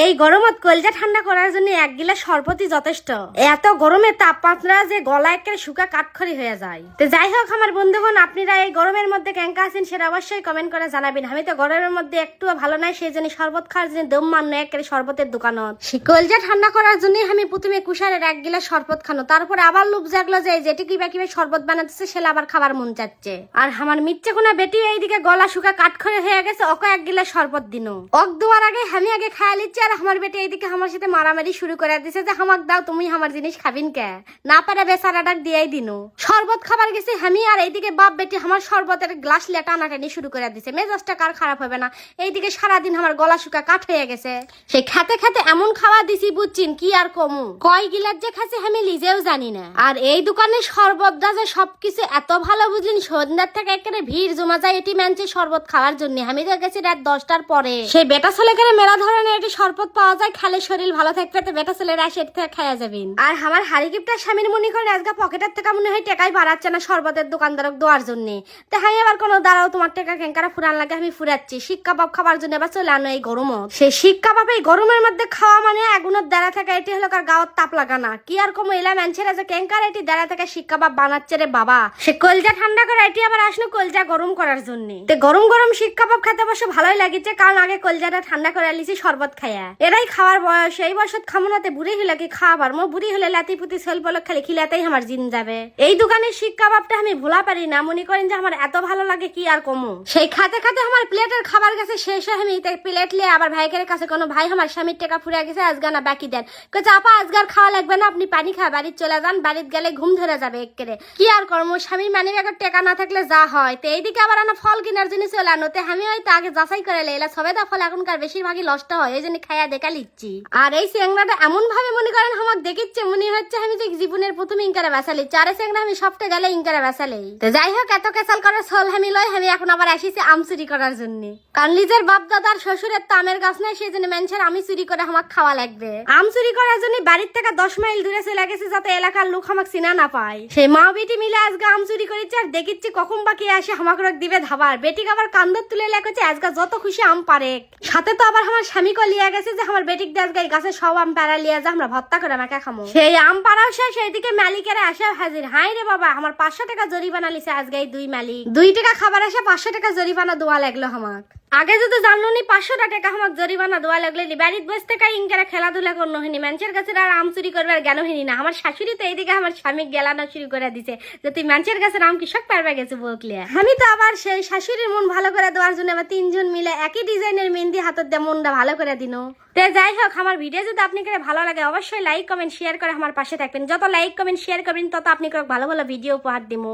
এই গরমত কলজা ঠান্ডা করার জন্য এক গিলাস শরবতই যথেষ্ট। এত গরমে তাপমাত্রা যে গলা একেবারে শুকা কাঠখড়ি হয়ে যায়। তো যাই হোক আমার বন্ধুগণ, আপনারা এই গরমের মধ্যে কেঙ্কা আছেন সেটা অবশ্যই কমেন্ট করে জানাবেন। আমি তো গরমের মধ্যে একটু ভালো নাই, সেই জন্য শরবত খাওয়ার জন্য দম মান্য একেবারে শরবতের দোকানত। কলজা ঠান্ডা করার জন্য আমি প্রথমে কুষারের এক গিলাস শরবত খানো, তারপরে আবার লোভ জাগলো যে যেটি কিবা কিবা শরবত বানাতেছে সেটা আবার খাবার মন চাচ্ছে। আর আমার মিচ্ছে কোনা বেটি এইদিকে গলা শুকা কাঠখড়ি হয়ে গেছে, ওকে এক গিলাস শরবত দিনো। অক দুয়ার আগে আমি আগে খায়া লিচ্ছি, আর আমার বেটি এইদিকে আমার সাথে মারামারি শুরু করে দিছে যে আমাক দাও, তুমি আমার জিনিস খাবিন কে না পারে বেচারাটাক দিয়াই দিনো। শরবত খাবার গেছে আমি, আর এইদিকে বাপ বেটি আমার শরবতের গ্লাস লিয়ে টানাটানি শুরু করে দিছে। মেজাজটা কার খারাপ হবে না? এইদিকে সারাদিন আমার গলা শুকা কাঠ হয়ে গেছে। সেই খেতে খেতে এমন খাওয়া দিছি বুঝছিন কি আর কমু, কয় গিলাস যে খাচ্ছে আমি নিজেও জানি না। আর এই দোকানে শরবত দা যে সবকিছু এত ভালো বুঝলেন, সন্ধ্যার থেকে একেবারে ভিড় জমা যায় এটি মানছে শরবত খাওয়ার জন্য। আমি তো গেছি রাত 10টার পরে। সেই বেটা ছেলে করে মেলা ধরনের এটি শরবত পাওয়া যায়, খালে শরীর ভালো থাকবে তো বেটা ছেলেরা এসে থেকে খাওয়া যাবেন। আর আমার হারিকিপটা স্বামীর মনে করেন আজকে পকেটের থেকে মনে হয় টেকাই বাড়াচ্ছে না শরবতের দোকানদারক দেওয়ার জন্য। তো আমি আবার কোনো দাঁড়াও তোমার টেকা কেঙ্কারা ফুরান লাগে আমি ফুরাচ্ছি শিক কাবাব খাবার জন্য। এবার চলে আনো এই গরমত। সেই শিক কাবাব এই গরমের মধ্যে খাওয়া মানে আগুনের দ্বারা থেকে এটি হলো কার গাওয়ার তাপ লাগানা। কি আর কম এলা মানুষেরা যে কেঙ্কার এটি দ্বারা থেকে শিক কাবাব বানাচ্ছে রে বাবা। সে কলজা ঠান্ডা করে এটি আবার আসলো কলজা গরম করার জন্য। তো গরম গরম শিক কাবাব খেতে অবশ্য ভালোই লাগিছে, কারণ আগে কলজাটা ঠান্ডা করে লিছি শরবত খাইয়া। এরাই খাওয়ার বয়স, এই বয়সত খামোনাতে বুড়ি হলে কি খাবার মো বুড়ি হলে লাতি পুতি সেল বলক খালি খিলাতেই আমার জিন যাবে। এই দোকানের শিক কাবাবটা আমি ভোলা পারি না, মনে করেন যে আমার এত ভালো লাগে কি আর কমু। সেই খাতে খাতে আমার প্লেটের খাবার গেছে শেষ। আমি প্লেট লিয়ে আবার ভাইকের কাছে কোনো ভাই আমার স্বামীর টাকা ফুরে গেছে আজগা না বাকি দেন। কইছে আপা আজগার খাওয়া লাগবে না, আপনি পানি খা বাড়িতে চলে যান, বাড়িতে গেলে ঘুম ধরে যাবে একেবারে। কি আর কর্ম, স্বামীর মানে ব্যাগের টাকা না থাকলে যা হয়। তো এইদিকে আবার আনা ফল কেনার জন্য চলে আনোতে আমি হয়তো আগে যাচাই করে লেলা সবেদা ফল এখনকার বেশিরভাগই নষ্ট হয়, এই জন্য খাইয়া দেখা লিচ্ছি। আর এই চেংড়াটা এমন ভাবে মনে করেন আমার দেখিচ্ছে মনে হচ্ছে আমি যে জীবনের প্রথম ইনকারে বাসালি চারে চেংড়া আমি সবটা গেলে ইনকারে বাসালেই। তো যাই হোক এত কেসাল করার ছল আমি লই, আমি এখন আবার আসিছি আম চুরি করার জন্য। কারণ নিজের বাপ দাদার শ্বশুরের তো আমের গাছ নাই, সেই জন্য মানুষের আমি চুরি করে আমার খাওয়া লাগবে। আম চুরি করার জন্য বাড়ির থেকে 10 মাইল দূরে চলে গেছে যাতে এলাকার লোক আমাকে চিনা না পায়। সেই মা বেটি মিলে আজকে আম চুরি করেছে, আর দেখিচ্ছি কখন বাকি আসে আমাকে দিবে ধাবার। বেটিকে আবার কান্দর তুলে লেগেছে আজকে যত খুশি আম পারে। সাথে তো আবার আমার স্বামীকে লিয়ে গেছে যে আমার বেটিক দিয়ে আজকে গাছে সব আম পাড়া লিয়ে যা আমরা ভর্তা করে আমাকে খামো। সেই আম পাড়াও শেষ, সেইদিকে মালিকেরা আসে হাজির। হাই রে বাবা, আমার 500 টাকা জরিমানা লিছে আজকে এই দুই মালিক। 2 টাকা খাবার আসে 500 টাকা জরিমানা দেওয়া লাগলো আমাক। আগে যদি জানলো নি 500 টাকা আমার জরিমানা দেওয়া লাগলে বাড়িতে বসে থেকে ইনকারে খেলাধুলা করনো হয়নি, মানুষের কাছে আর আম চুরি করবার জ্ঞান হয়নি না। আমার শাশুড়ি তো এইদিকে আমার স্বামী গেলানো শুরু করে দিছে যে তুই মানুষের কাছে আম কৃষক পারবে গেছে বকলে। আমি তো আবার সেই শাশুড়ির মন ভালো করে দেওয়ার জন্য আবার 3 জন মিলে একই ডিজাইনের মেহেন্দি হাতের দিয়ে মনটা ভালো করে দিনো। তো যাই হোক আমার ভিডিও যদি আপনাকে ভালো লাগে অবশ্যই লাইক কমেন্ট শেয়ার করে আমার পাশে থাকবেন। যত লাইক কমেন্ট শেয়ার করবেন তত আপনি ভালো ভালো ভিডিও উপহার দিব।